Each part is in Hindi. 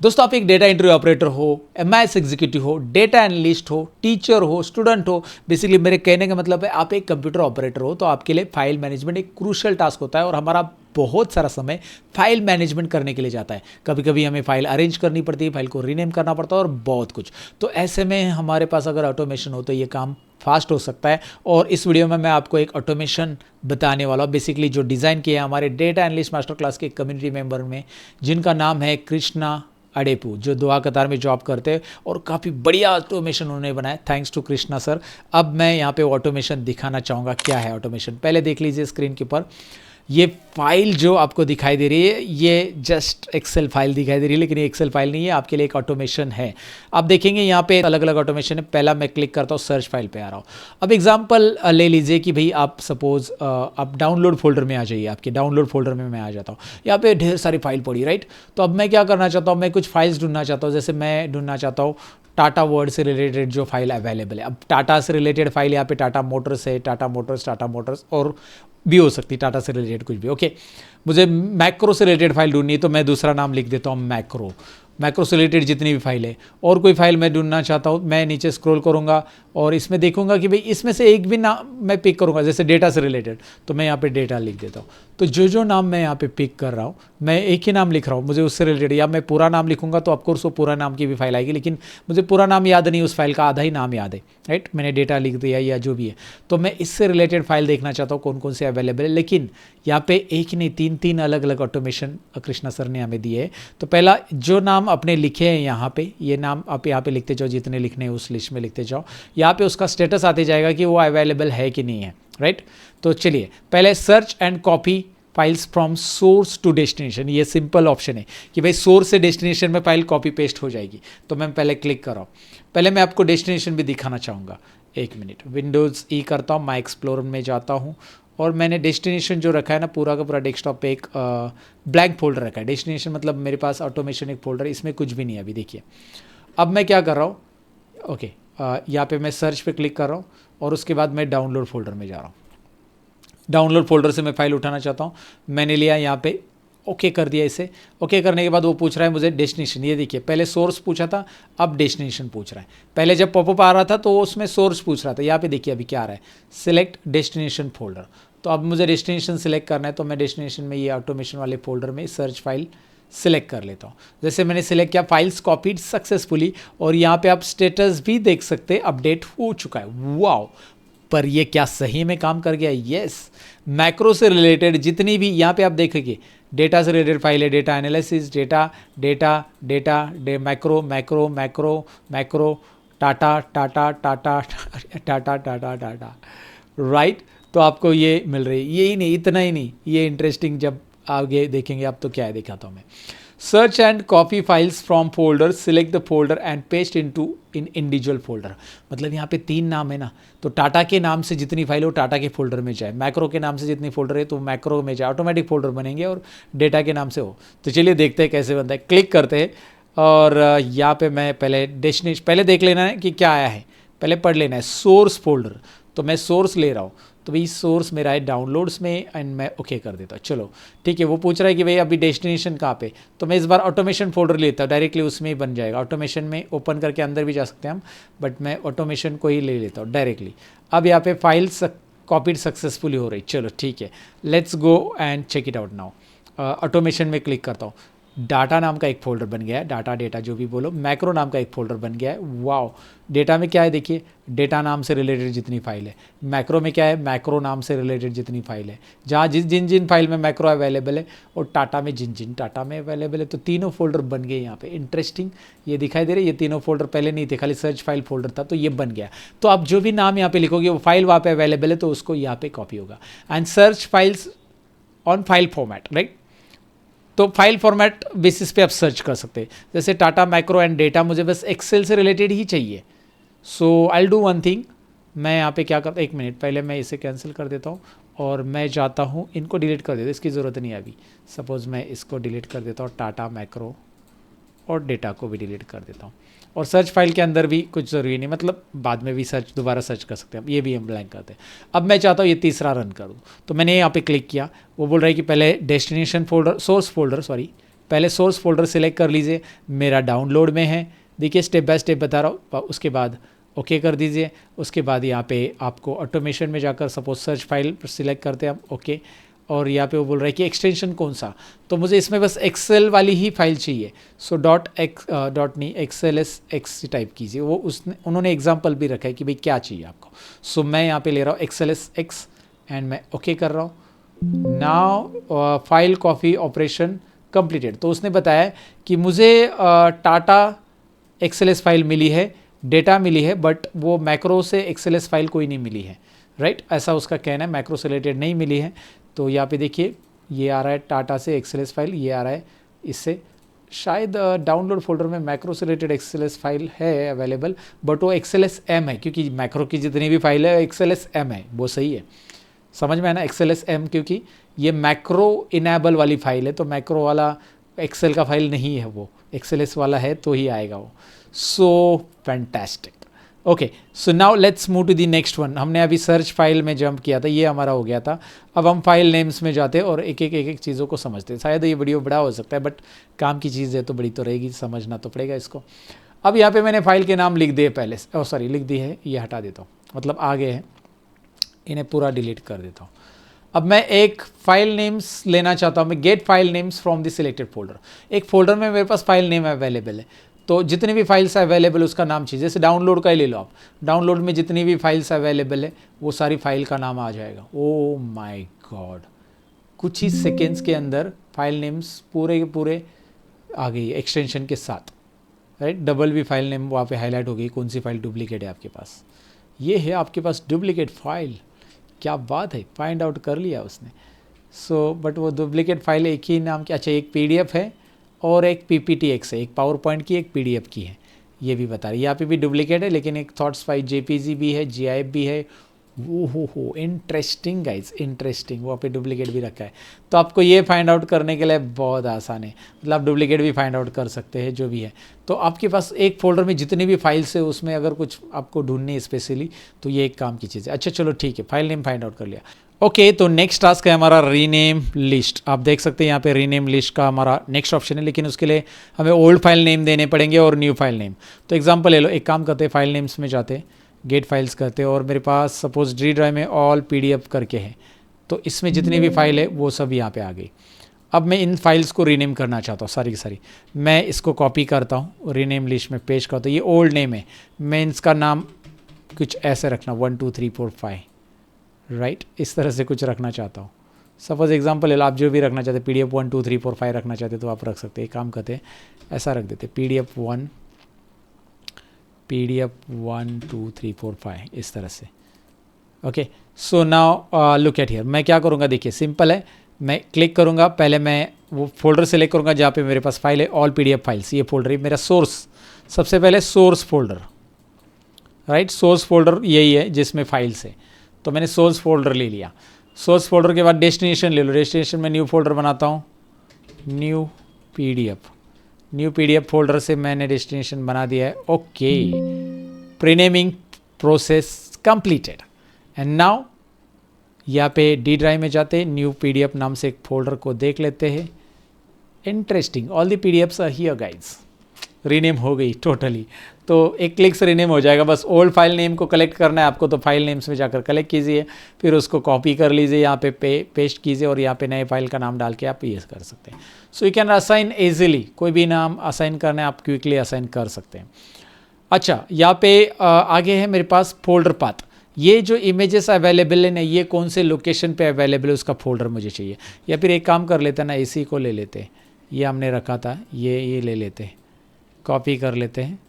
दोस्तों आप एक डेटा एंट्री ऑपरेटर हो, एमआईएस एग्जीक्यूटिव हो, डेटा एनालिस्ट हो, टीचर हो, स्टूडेंट हो, बेसिकली मेरे कहने का मतलब है आप एक कंप्यूटर ऑपरेटर हो तो आपके लिए फाइल मैनेजमेंट एक क्रूशियल टास्क होता है और हमारा बहुत सारा समय फाइल मैनेजमेंट करने के लिए जाता है। कभी कभी हमें फाइल अरेंज करनी पड़ती है, फाइल को रीनेम करना पड़ता है और बहुत कुछ। तो ऐसे में हमारे पास अगर ऑटोमेशन हो तो ये काम फास्ट हो सकता है। और इस वीडियो में मैं आपको एक ऑटोमेशन बताने वाला हूँ, बेसिकली जो डिज़ाइन किया है हमारे डेटा एनालिस्ट मास्टर क्लास के कम्युनिटी मेंबर में, जिनका नाम है कृष्णा अडेपू, जो दुआ कतार में जॉब करते हैं और काफ़ी बढ़िया ऑटोमेशन उन्होंने बनाया। Thanks to Krishna sir. अब मैं यहाँ पे ऑटोमेशन दिखाना चाहूँगा क्या है ऑटोमेशन। पहले देख लीजिए स्क्रीन के ऊपर ये फाइल जो आपको दिखाई दे रही है, ये जस्ट एक्सेल फाइल दिखाई दे रही है, लेकिन ये एक्सेल फाइल नहीं है, आपके लिए एक ऑटोमेशन है। आप देखेंगे यहाँ पे अलग अलग ऑटोमेशन है। पहला मैं क्लिक करता हूँ, सर्च फाइल पे आ रहा हूँ। अब एग्जांपल ले लीजिए कि भाई आप सपोज आप डाउनलोड फोल्डर में आ जाइए, आपके डाउनलोड फोल्डर में मैं आ जाता हूँ। यहाँ पे ढेर सारी फाइल पड़ी, राइट। तो अब मैं क्या करना चाहता हूँ, मैं कुछ फाइल्स ढूंढना चाहता हूँ। जैसे मैं ढूंढना चाहता हूँ टाटा वर्ड से रिलेटेड जो फाइल अवेलेबल है। अब टाटा से रिलेटेड फाइल यहाँ पे टाटा मोटर्स है, टाटा मोटर्स और भी हो सकती है, टाटा से रिलेटेड कुछ भी। ओके, मुझे मैक्रो से रिलेटेड फाइल ढूंढनी है तो मैं दूसरा नाम लिख देता हूँ मैक्रो से रिलेटेड जितनी भी फाइल है। और कोई फाइल मैं ढूंढना चाहता हूँ, मैं नीचे स्क्रॉल करूँगा और इसमें देखूंगा कि भाई इसमें से एक भी नाम मैं पिक करूँगा, जैसे डेटा से रिलेटेड, तो मैं यहाँ पे डेटा लिख देता हूँ। तो जो नाम मैं यहाँ पे पिक कर रहा हूँ, मैं एक ही नाम लिख रहा हूँ, मुझे उससे रिलेटेड, या मैं पूरा नाम लिखूंगा तो ऑफकोर्स वो पूरा नाम की भी फाइल आएगी, लेकिन मुझे पूरा नाम याद नहीं, उस फाइल का आधा ही नाम याद है, राइट। मैंने डेटा लिख दिया या जो भी है, तो मैं इससे रिलेटेड फाइल देखना चाहता हूँ कौन कौन से अवेलेबल है। लेकिन यहाँ पे एक नहीं, तीन अलग अलग ऑटोमेशन कृष्णा सर ने हमें दिए है। तो पहला जो नाम अपने लिखे हैं यहाँ पे, ये नाम आप यहाँ पे लिखते जाओ, जितने लिखने हैं उस लिस्ट में लिखते जाओ। यहाँ पे उसका स्टेटस आते जाएगा कि वो अवेलेबल है कि नहीं है, राइट। तो चलिए पहले search and copy files from source to destination, ये सिंपल ऑप्शन है कि भाई सोर्स से डेस्टिनेशन में फाइल कॉपी पेस्ट हो जाएगी। तो मैं पहले क्लिक कर रहा हूँ। पहले मैं आपको डेस्टिनेशन भी दिखाना चाहूँगा, एक मिनट। विंडोज़ ई करता हूँ, माई एक्सप्लोरर में जाता हूँ और मैंने डेस्टिनेशन जो रखा है ना, पूरा का पूरा डेस्कटॉप पे एक ब्लैंक फोल्डर रखा है। डेस्टिनेशन मतलब मेरे पास ऑटोमेशन एक फोल्डर, इसमें कुछ भी नहीं है अभी। देखिए अब मैं क्या कर रहा हूँ, ओके, यहाँ पे मैं सर्च पे क्लिक कर रहा हूँ और उसके बाद मैं डाउनलोड फोल्डर में जा रहा हूँ। डाउनलोड फोल्डर से मैं फाइल उठाना चाहता हूँ, मैंने लिया यहाँ पे, ओके कर दिया इसे। ओके करने के बाद वो पूछ रहा है मुझे डेस्टिनेशन। ये देखिए पहले सोर्स पूछा था, अब डेस्टिनेशन पूछ रहा है। पहले जब पॉपअप आ रहा था तो उसमें सोर्स पूछ रहा था, यहाँ पे देखिए अभी क्या आ रहा है, सिलेक्ट डेस्टिनेशन फोल्डर। तो अब मुझे डेस्टिनेशन सिलेक्ट करना है, तो मैं डेस्टिनेशन में ये ऑटोमेशन वाले फोल्डर में सर्च फाइल सिलेक्ट कर लेता हूँ। जैसे मैंने सिलेक्ट किया, फाइल्स कॉपीड सक्सेसफुली, और यहाँ पे आप स्टेटस भी देख सकते हैं, अपडेट हो चुका है। वाओ, पर ये क्या सही में काम कर गया? यस। मैक्रो से रिलेटेड जितनी भी यहाँ पे आप देखेंगे, डेटा से रिलेटेड फाइल है, data analysis, macro, Tata, right. तो आपको ये मिल रही है। यही नहीं, इतना ही नहीं, ये इंटरेस्टिंग जब आगे देखेंगे आप तो क्या है, दिखाता हूँ मैं। Search and copy files from folder, select the folder and paste in individual folder. मतलब यहाँ पे 3 नाम है ना, तो टाटा के नाम से जितनी फाइल हो टाटा के फोल्डर में जाए, मैक्रो के नाम से जितनी फोल्डर है तो मैक्रो में जाए, ऑटोमेटिक फोल्डर बनेंगे, और डेटा के नाम से हो। तो चलिए देखते हैं कैसे बनता है। क्लिक करते हैं और यहाँ पे मैं पहले डेस्टिनेशन, पहले देख लेना है कि क्या आया है, पहले पढ़ लेना है सोर्स फोल्डर। तो मैं सोर्स ले रहा हूँ, तो भाई सोर्स मेरा है डाउनलोड्स में, एंड मैं ओके कर देता हूँ। चलो ठीक है, वो पूछ रहा है कि भाई अभी डेस्टिनेशन कहाँ पे, तो मैं इस बार ऑटोमेशन फोल्डर लेता हूँ, डायरेक्टली उसमें ही बन जाएगा। ऑटोमेशन में ओपन करके अंदर भी जा सकते हैं हम, बट मैं ऑटोमेशन को ही ले लेता हूँ डायरेक्टली। अब यहाँ पे फाइल्स कॉपीड सक्सेसफुली हो रही, चलो ठीक है, let's go and check it out now. Automation में क्लिक करता हूँ, डाटा नाम का एक फोल्डर बन गया है, डेटा जो भी बोलो। मैक्रो नाम का एक फोल्डर बन गया है। वाओ, डेटा में क्या है देखिए, डेटा नाम से रिलेटेड जितनी फाइल है। मैक्रो में क्या है, मैक्रो नाम से रिलेटेड जितनी फाइल है, जहाँ जिन फाइल में मैक्रो अवेलेबल है, और टाटा में जिन टाटा में अवेलेबल है। तो तीनों फोल्डर बन गए यहाँ पे। इंटरेस्टिंग, ये दिखाई दे रही है, ये तीनों फोल्डर पहले नहीं थे, खाली सर्च फाइल फोल्डर था, तो ये बन गया। तो आप जो भी नाम यहाँ पे लिखोगे वो फाइल वहाँ पे अवेलेबल है, तो उसको यहाँ पे कॉपी होगा। And search files on file format, right. तो फाइल फॉर्मेट बेसिस पे आप सर्च कर सकते हैं। जैसे टाटा मैक्रो एंड डेटा मुझे बस एक्सेल से रिलेटेड ही चाहिए। सो आई डू वन थिंग, मैं यहाँ पे क्या करता, एक मिनट, पहले मैं इसे कैंसिल कर देता हूँ और मैं जाता हूँ, इनको डिलीट कर देता हूँ, इसकी ज़रूरत नहीं है अभी। सपोज़ मैं इसको डिलीट कर देता हूँ, टाटा मैक्रो और डेटा को भी डिलीट कर देता हूँ। और सर्च फाइल के अंदर भी कुछ ज़रूरी नहीं, मतलब बाद में भी दोबारा सर्च कर सकते हैं, ये भी हम ब्लैंक करते हैं। अब मैं चाहता हूँ ये तीसरा रन करूँ, तो मैंने यहाँ पे क्लिक किया, वो बोल रहा है कि पहले डेस्टिनेशन फोल्डर, सोर्स फोल्डर, पहले सोर्स फोल्डर सिलेक्ट कर लीजिए, मेरा डाउनलोड में है, देखिए स्टेप बाय स्टेप बता रहा हूँ। उसके बाद ओके कर दीजिए। उसके बाद यहाँ पे आपको ऑटोमेशन में जाकर सपोज सर्च फाइल सिलेक्ट करते हैं आप, ओके। और यहाँ पे वो बोल रहा है कि एक्सटेंशन कौन सा, तो मुझे इसमें बस एक्सेल वाली ही फाइल चाहिए। सो डॉट नहीं XLSX टाइप कीजिए। वो उन्होंने एग्जाम्पल भी रखा है कि भाई क्या चाहिए आपको। सो मैं यहाँ पे ले रहा हूँ XLSX एंड मैं ओके कर रहा हूँ। Now file copy operation completed. तो उसने बताया कि मुझे टाटा XLS फाइल मिली है, डेटा मिली है, बट वो मैक्रो से XLS फाइल कोई नहीं मिली है, राइट। ऐसा उसका कहना है, मैक्रो से रिलेटेड नहीं मिली है। तो यहाँ पे देखिए ये आ रहा है टाटा से XLS फाइल, ये आ रहा है इससे। शायद डाउनलोड फोल्डर में मैक्रो से रिलेटेड XLS फाइल है अवेलेबल, बट वो XLSM है, क्योंकि मैक्रो की जितनी भी फाइल है XLSM है, वो सही है। समझ में है ना, XLSM, क्योंकि ये मैक्रो इनेबल वाली फाइल है, तो मैक्रो वाला एक्सेल का फाइल नहीं है, वो XLS वाला है तो ही आएगा वो। So fantastic. Okay, so now let's move to the next one. हमने अभी सर्च फाइल में जंप किया था, ये हमारा हो गया था। अब हम फाइल नेम्स में जाते और एक एक चीज़ों को समझते। शायद ये वीडियो बड़ा हो सकता है, बट काम की चीज़ है तो बड़ी तो रहेगी, समझना तो पड़ेगा इसको। अब यहाँ पे मैंने फाइल के नाम लिख दिए पहले, सॉरी लिख दी है, ये हटा देता हूँ, मतलब आगे है, इन्हें पूरा डिलीट कर देता हूँ। अब मैं एक फाइल नेम्स लेना चाहता हूँ, मैं get file names from the selected folder. एक फोल्डर में मेरे पास फाइल नेम अवेलेबल है, तो जितनी भी फाइल्स अवेलेबल उसका नाम चाहिए। जैसे डाउनलोड का ही ले लो आप, डाउनलोड में जितनी भी फाइल्स अवेलेबल है वो सारी फाइल का नाम आ जाएगा। ओ माय गॉड, कुछ ही सेकेंड्स के अंदर फाइल नेम्स पूरे के पूरे आ गई एक्सटेंशन के साथ, राइट। डबल भी फाइल नेम वहाँ पे हाईलाइट हो गई, कौन सी फाइल डुप्लीकेट है आपके पास। ये है आपके पास डुप्लीकेट फाइल, क्या बात है, फाइंड आउट कर लिया उसने। सो बट वो डुप्लीकेट फाइल एक ही नाम की, अच्छा एक PDF है और एक PPTX है, एक पावर पॉइंट की, एक PDF की है, ये भी बता रही है। यहाँ पे भी डुप्लीकेट है, लेकिन एक थॉट्स फाइल JPG भी है, GIF भी है। वो हो इंटरेस्टिंग गाइज, इंटरेस्टिंग। वहाँ पे डुप्लीकेट भी रखा है, तो आपको ये फाइंड आउट करने के लिए बहुत आसान है, मतलब आप डुप्लीकेट भी फाइंड आउट कर सकते हैं, जो भी है। तो आपके पास एक फोल्डर में जितनी भी फाइल्स है उसमें अगर कुछ आपको ढूंढनी है स्पेशली, तो ये एक काम की चीज़ है। अच्छा चलो ठीक है, फाइल नेम फाइंड आउट कर लिया। ओके, तो नेक्स्ट टास्क है हमारा रीनेम लिस्ट। आप देख सकते हैं यहाँ पे रीनेम लिस्ट का हमारा नेक्स्ट ऑप्शन है, लेकिन उसके लिए हमें ओल्ड फाइल नेम देने पड़ेंगे और न्यू फाइल नेम। तो एग्जांपल ले लो, एक काम करते हैं, फाइल नेम्स में जाते, गेट फाइल्स करते, और मेरे पास सपोज डी ड्राइव में ऑल PDF करके है, तो इसमें जितनी भी फाइल है वो सब यहाँ पे आ गई। अब मैं इन फाइल्स को रीनेम करना चाहता हूँ सारी की सारी। मैं इसको कॉपी करता हूँ, रीनेम लिस्ट में पेस्ट करता हूँ। ये ओल्ड नेम है, मैं इसका नाम कुछ ऐसे रखना 1 2 3 4 5, राइट, इस तरह से कुछ रखना चाहता हूँ। सपोज एग्जांपल ले लो, आप जो भी रखना चाहते, PDF 1 2 3 4 5 रखना चाहते तो आप रख सकते हैं। काम करते हैं, ऐसा रख देते, PDF 1 2 3 4 5, इस तरह से। Okay, so now look at here, मैं क्या करूँगा, देखिए सिंपल है। मैं क्लिक करूँगा, पहले मैं वो फोल्डर सेलेक्ट करूँगा जहाँ पे मेरे पास फाइल है, ऑल PDF फाइल्स, ये फोल्डर है मेरा सोर्स। सबसे पहले source folder, right, source folder यही है जिसमें फाइल्स है, तो मैंने सोर्स फोल्डर ले लिया। सोर्स फोल्डर के बाद डेस्टिनेशन ले लो, डेस्टिनेशन में न्यू फोल्डर बनाता हूँ, न्यू PDF फोल्डर से मैंने डेस्टिनेशन बना दिया है। Okay, renaming process completed. And now यहाँ पे डी ड्राइव में जाते, न्यू PDF नाम से एक फोल्डर को देख लेते हैं। Interesting, all the PDFs are here guys. Rename हो गई टोटली, तो एक क्लिक से रीनेम हो जाएगा। बस ओल्ड फाइल नेम को कलेक्ट करना है आपको, तो फाइल नेम्स में जाकर कलेक्ट कीजिए, फिर उसको कॉपी कर लीजिए, यहाँ पे पेस्ट कीजिए, और यहाँ पे नए फाइल का नाम डाल के आप ये कर सकते हैं। So you can assign easily, कोई भी नाम असाइन करना है आप क्विकली असाइन कर सकते हैं। अच्छा, यहाँ पे आगे है मेरे पास फोल्डर पाथ। ये जो इमेजेस अवेलेबल है ना, ये कौन से लोकेशन पे अवेलेबल है उसका फोल्डर मुझे चाहिए। या फिर एक काम कर लेते हैं ना, इसी को ले लेते हैं, ये हमने रखा था, ये ले लेते हैं, कॉपी कर लेते हैं,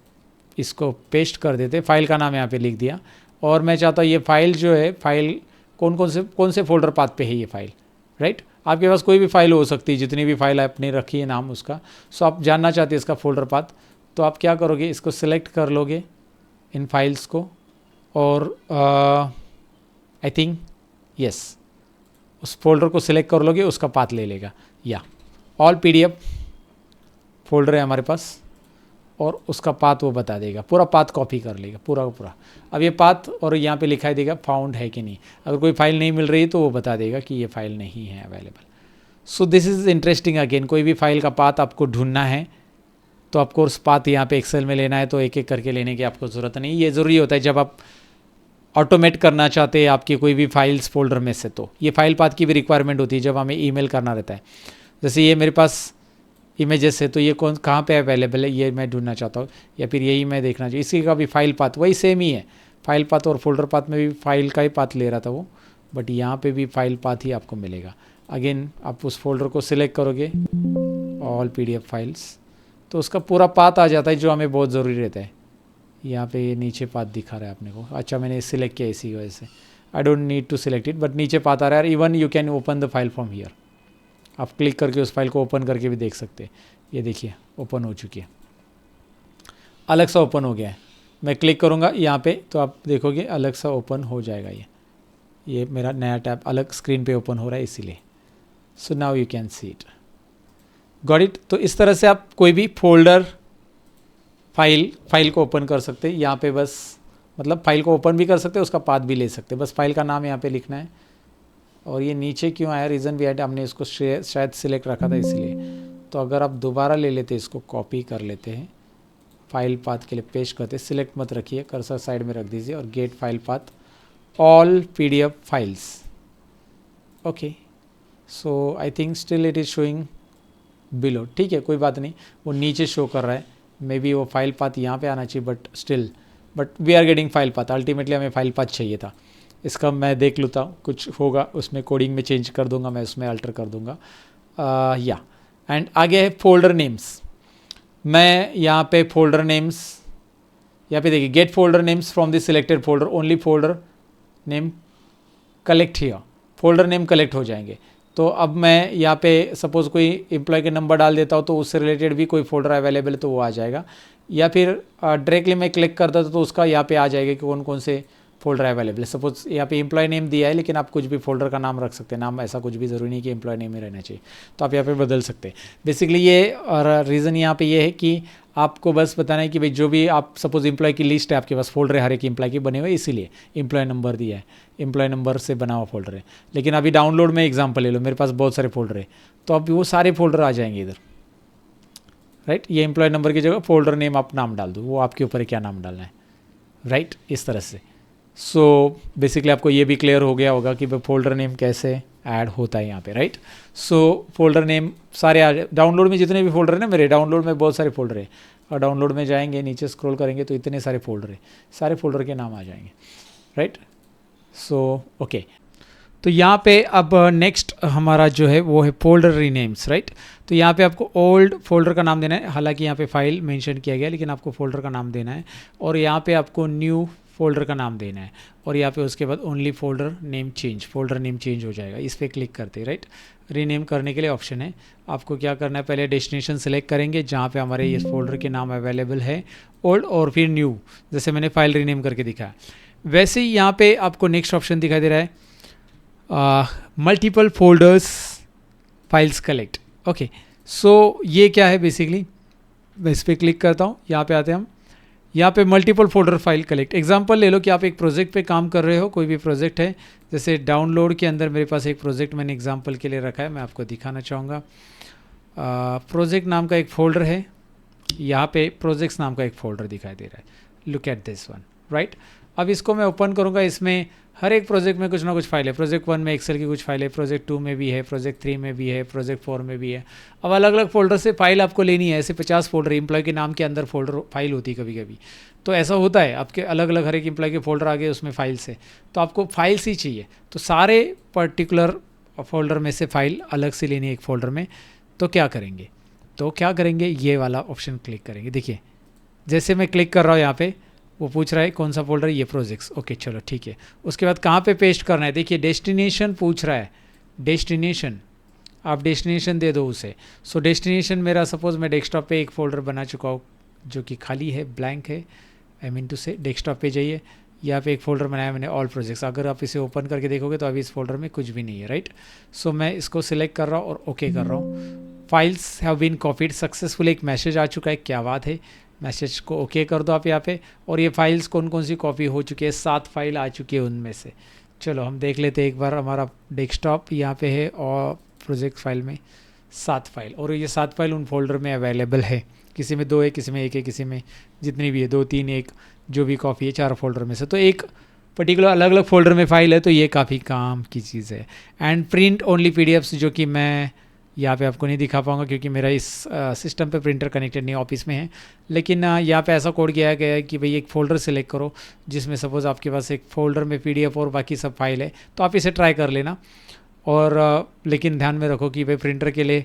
इसको पेस्ट कर देते हैं, फाइल का नाम यहाँ पे लिख दिया। और मैं चाहता हूँ ये फाइल जो है, फाइल कौन से फोल्डर पाथ पे है ये फाइल, राइट। आपके पास कोई भी फाइल हो सकती है, जितनी भी फाइल आपने रखी है नाम उसका। सो आप जानना चाहते हैं इसका फोल्डर पाथ, तो आप क्या करोगे, इसको सिलेक्ट कर लोगे इन फाइल्स को, और आई थिंक यस, उस फोल्डर को सिलेक्ट कर लोगे, उसका पाथ ले लेगा। या ऑल PDF फोल्डर है हमारे पास, और उसका पाथ वो बता देगा, पूरा पाथ कॉपी कर लेगा पूरा का पूरा। अब ये पाथ, और यहाँ पे लिखाई देगा फाउंड है कि नहीं। अगर कोई फाइल नहीं मिल रही तो वो बता देगा कि ये फाइल नहीं है available. So this is interesting again, कोई भी फाइल का पाथ आपको ढूंढना है तो आपको उस पाथ यहाँ पे एक्सेल में लेना है, तो एक एक करके लेने की आपको ज़रूरत नहीं। ये ज़रूरी होता है जब आप ऑटोमेट करना चाहते हैं आपकी कोई भी फाइल्स फोल्डर में से, तो ये फाइल पाथ की भी रिक्वायरमेंट होती है जब हमें ईमेल करना रहता है। जैसे ये मेरे पास इमेजेस है, तो ये कौन कहाँ पे अवेलेबल है ये मैं ढूंढना चाहता हूँ, या फिर यही मैं देखना चाहिए, इसी का भी फाइल पाथ वही सेम ही है। फाइल पाथ और फोल्डर पाथ में भी फाइल का ही पाथ ले रहा था वो, बट यहाँ पे भी फाइल पाथ ही आपको मिलेगा। अगेन आप उस फोल्डर को सिलेक्ट करोगे, ऑल PDF फाइल्स, तो उसका पूरा पाथ आ जाता है जो हमें बहुत ज़रूरी रहता है। यहाँ पे ये नीचे पाथ दिखा रहा है अपने को, अच्छा मैंने सिलेक्ट किया इसी वजह से, I don't need to select it, but नीचे पाथ आ रहा है। Even you can open the file from here, आप क्लिक करके उस फाइल को ओपन करके भी देख सकते हैं। ये देखिए ओपन हो चुकी है, अलग सा ओपन हो गया है। मैं क्लिक करूँगा यहाँ पे तो आप देखोगे अलग सा ओपन हो जाएगा। ये मेरा नया टैब अलग स्क्रीन पे ओपन हो रहा है इसीलिए। So now you can see it, got it. तो इस तरह से आप कोई भी फोल्डर फाइल को ओपन कर सकते हैं। यहाँ पे बस मतलब फाइल को ओपन भी कर सकते हैं, उसका पाथ भी ले सकते हैं। बस फाइल का नाम यहाँ पे लिखना है। और ये नीचे क्यों आया, रीज़न भी है, हमने इसको शायद सिलेक्ट रखा था इसलिए। तो अगर आप दोबारा ले लेते इसको कॉपी कर लेते हैं, फाइल पाथ के लिए पेस्ट करते, सिलेक्ट मत रखिए, कर्सर साइड में रख दीजिए और get file path all PDF files. Okay, so I think still it is showing below, ठीक है कोई बात नहीं, वो नीचे शो कर रहा है। मे बी वो फाइल पाथ यहाँ पे आना चाहिए, but we are getting file path. Ultimately हमें फाइल पाथ चाहिए था। इसका मैं देख लेता हूँ, कुछ होगा उसमें कोडिंग में चेंज कर दूंगा, मैं उसमें अल्टर कर दूंगा। या एंड आगे है फोल्डर नेम्स। मैं यहाँ पे फोल्डर नेम्स, यहाँ पे देखिए get folder names from the selected folder, only folder name collect here, folder name collect हो जाएंगे। तो अब मैं यहाँ पे सपोज़ कोई एम्प्लॉय के नंबर डाल देता हूँ तो उससे रिलेटेड भी कोई फोल्डर अवेलेबल है तो वो आ जाएगा। या फिर डायरेक्टली मैं क्लिक करता तो उसका यहाँ पे आ जाएगा कि कौन कौन से फोल्डर अवेलेबल है। सपोज यहाँ पे एम्प्लॉय नेम दिया है, लेकिन आप कुछ भी फोल्डर का नाम रख सकते हैं। नाम ऐसा कुछ भी ज़रूरी नहीं कि एम्प्लॉय नेम ही रहना चाहिए, तो आप यहाँ पे बदल सकते हैं। बेसिकली ये और रीज़न यहाँ पे ये है कि आपको बस बताना है कि भाई जो भी आप सपोज एम्प्लॉय की लिस्ट है आपके पास, फोल्डर है हर एक एम्प्लॉय के बने हुए, इसीलिए एम्प्लॉय नंबर दिया है, एम्प्लॉय नंबर से बना हुआ फोल्डर है। लेकिन अभी डाउनलोड में एग्जाम्पल ले लो, मेरे पास बहुत सारे फोल्डर है, तो अब वो सारे फोल्डर आ जाएंगे इधर, राइट। ये एम्प्लॉय नंबर की जगह फोल्डर नेम आप नाम डाल दो, वो आपके ऊपर है क्या नाम डालना है, राइट, इस तरह से। सो बेसिकली आपको ये भी क्लियर हो गया होगा कि फोल्डर नेम कैसे ऐड होता है यहाँ पे, राइट। सो फोल्डर नेम सारे आ जाए। डाउनलोड में जितने भी फोल्डर है ना, मेरे डाउनलोड में बहुत सारे फोल्डर है, और डाउनलोड में जाएंगे नीचे स्क्रॉल करेंगे तो इतने सारे फोल्डर है, सारे फोल्डर के नाम आ जाएंगे, राइट। सो ओके, तो यहाँ पे अब नेक्स्ट हमारा जो है वो है फोल्डर रीनेम्स, राइट। तो यहाँ पे आपको ओल्ड फोल्डर का नाम देना है, हालांकि यहाँ पे फाइल मेंशन किया गया लेकिन आपको फोल्डर का नाम देना है। और यहाँ पे आपको न्यू फोल्डर का नाम देना है, और यहाँ पे उसके बाद only folder name change, folder name change हो जाएगा। इस पर क्लिक करते हैं, राइट। रीनेम करने के लिए ऑप्शन है, आपको क्या करना है, पहले डेस्टिनेशन सेलेक्ट करेंगे जहाँ पे हमारे इस फोल्डर के नाम अवेलेबल है, ओल्ड और फिर न्यू, जैसे मैंने फाइल रीनेम करके दिखाया। वैसे ही यहाँ पे आपको नेक्स्ट ऑप्शन दिखाई दे रहा है, multiple folders files collect. Okay, so ये क्या है, बेसिकली मैं इस पर क्लिक करता हूँ, यहाँ पे आते हैं हम, यहाँ पे multiple folder file collect. Example ले लो कि आप एक प्रोजेक्ट पे काम कर रहे हो, कोई भी प्रोजेक्ट है, जैसे डाउनलोड के अंदर मेरे पास एक प्रोजेक्ट मैंने एग्जांपल के लिए रखा है, मैं आपको दिखाना चाहूँगा। प्रोजेक्ट नाम का एक फ़ोल्डर है, यहाँ पे प्रोजेक्ट्स नाम का एक फ़ोल्डर दिखाई दे रहा है, look at this one, right. अब इसको मैं ओपन करूँगा, इसमें हर एक प्रोजेक्ट में कुछ ना कुछ फाइल है। प्रोजेक्ट 1 में एक्सेल की कुछ फाइल है, प्रोजेक्ट 2 में भी है, प्रोजेक्ट 3 में भी है, प्रोजेक्ट 4 में भी है। अब अलग अलग फोल्डर से फाइल आपको लेनी है, ऐसे 50 फोल्डर, एम्प्लॉय के नाम के अंदर फोल्डर फाइल होती है कभी कभी, तो ऐसा होता है आपके अलग अलग हर एक एम्प्लॉय के फोल्डर आ गए उसमें फाइल्स है, तो आपको फाइल्स ही चाहिए, तो सारे पर्टिकुलर फोल्डर में से फाइल अलग से लेनी है एक फोल्डर में। तो क्या करेंगे, ये वाला ऑप्शन क्लिक करेंगे। देखिए जैसे मैं क्लिक कर रहा हूँ यहाँ पे, वो पूछ रहा है कौन सा फोल्डर, ये प्रोजेक्ट्स, ओके चलो ठीक है। उसके बाद कहाँ पे पेस्ट करना है, देखिए डेस्टिनेशन पूछ रहा है, डेस्टिनेशन, आप डेस्टिनेशन दे दो उसे। सो डेस्टिनेशन मेरा सपोज मैं डेस्कटॉप पे एक फ़ोल्डर बना चुका हूँ जो कि खाली है, ब्लैंक है, आई मीन टू से डेस्कटॉप पे जाइए, यहाँ पे एक फ़ोल्डर बनाया मैंने ऑल प्रोजेक्ट्स। अगर आप इसे ओपन करके देखोगे तो अभी इस फोल्डर में कुछ भी नहीं है, राइट। सो मैं इसको सिलेक्ट कर रहा हूँ और ओके कर रहा हूँ। Files have been copied successful, एक मैसेज आ चुका है, क्या बात है। मैसेज को ओके कर दो आप यहाँ पे, और ये फाइल्स कौन कौन सी कॉपी हो चुकी है, 7 फाइल आ चुकी है उनमें से। चलो हम देख लेते हैं एक बार। हमारा डेस्कटॉप यहाँ पे है और प्रोजेक्ट फाइल में 7 फाइल, और ये 7 फाइल उन फोल्डर में अवेलेबल है। किसी में 2 है, किसी में 1 है, किसी में जितनी भी है 2, 3, 1 जो भी कॉपी है 4 फोल्डर में से, तो एक पर्टिकुलर अलग अलग फोल्डर में फ़ाइल है, तो ये काफ़ी काम की चीज़ है। एंड प्रिंट ओनली पीडीएफ्स, जो कि मैं यहाँ पे आपको नहीं दिखा पाऊँगा क्योंकि मेरा इस सिस्टम पे प्रिंटर कनेक्टेड नहीं, ऑफिस में है। लेकिन यहाँ पे ऐसा कोड किया गया है कि भाई एक फ़ोल्डर सेलेक्ट करो जिसमें सपोज़ आपके पास एक फ़ोल्डर में पीडीएफ और बाकी सब फाइल है, तो आप इसे ट्राई कर लेना। और लेकिन ध्यान में रखो कि भाई प्रिंटर के लिए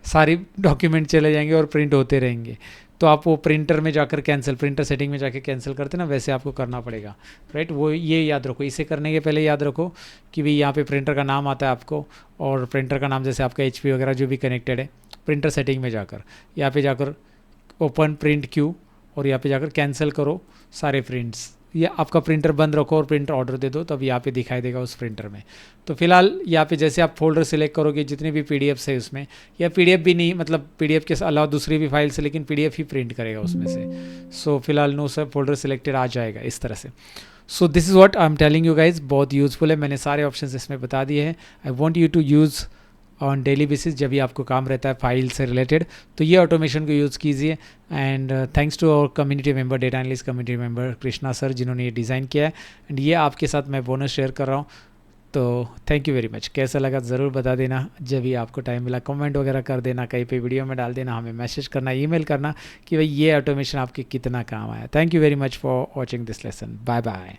सारी डॉक्यूमेंट चले जाएंगे और प्रिंट होते रहेंगे, तो आप वो प्रिंटर में जाकर कैंसिल, प्रिंटर सेटिंग में जाकर कैंसिल करते ना, वैसे आपको करना पड़ेगा, राइट। वो ये याद रखो, इसे करने के पहले याद रखो कि भाई यहाँ पे प्रिंटर का नाम आता है आपको, और प्रिंटर का नाम जैसे आपका HP वगैरह जो भी कनेक्टेड है, प्रिंटर सेटिंग में जाकर यहाँ पे जाकर ओपन प्रिंट क्यू, और यहाँ पे जाकर कैंसिल करो सारे प्रिंट्स, या आपका प्रिंटर बंद रखो और प्रिंटर ऑर्डर दे दो, तब यहाँ पे दिखाई देगा उस प्रिंटर में। तो फिलहाल यहाँ पे जैसे आप फोल्डर सिलेक्ट करोगे जितने भी पीडीएफ्स है उसमें, या पीडीएफ भी नहीं, मतलब पीडीएफ के अलावा दूसरी भी फाइल्स है, लेकिन पीडीएफ ही प्रिंट करेगा उसमें से। सो फिलहाल नो सर फोल्डर सिलेक्टेड आ जाएगा इस तरह से। So this is what I am telling you guys, बहुत यूज़फुल है, मैंने सारे ऑप्शन इसमें बता दिए हैं। I want you to use on daily basis, जब भी आपको काम रहता है फाइल से रिलेटेड, तो ये ऑटोमेशन को यूज़ कीजिए। And thanks to our community member, data analyst community member Krishna sir, जिन्होंने ये डिज़ाइन किया है, एंड ये आपके साथ मैं बोनस शेयर कर रहा हूँ। तो थैंक यू वेरी मच। कैसा लगा ज़रूर बता देना, जब भी आपको टाइम मिला कमेंट वगैरह कर देना, कहीं पे वीडियो में डाल देना, हमें मैसेज करना, ईमेल करना कि भाई ये ऑटोमेशन आपके कितना काम आया। Thank you very much for watching this lesson. Bye bye.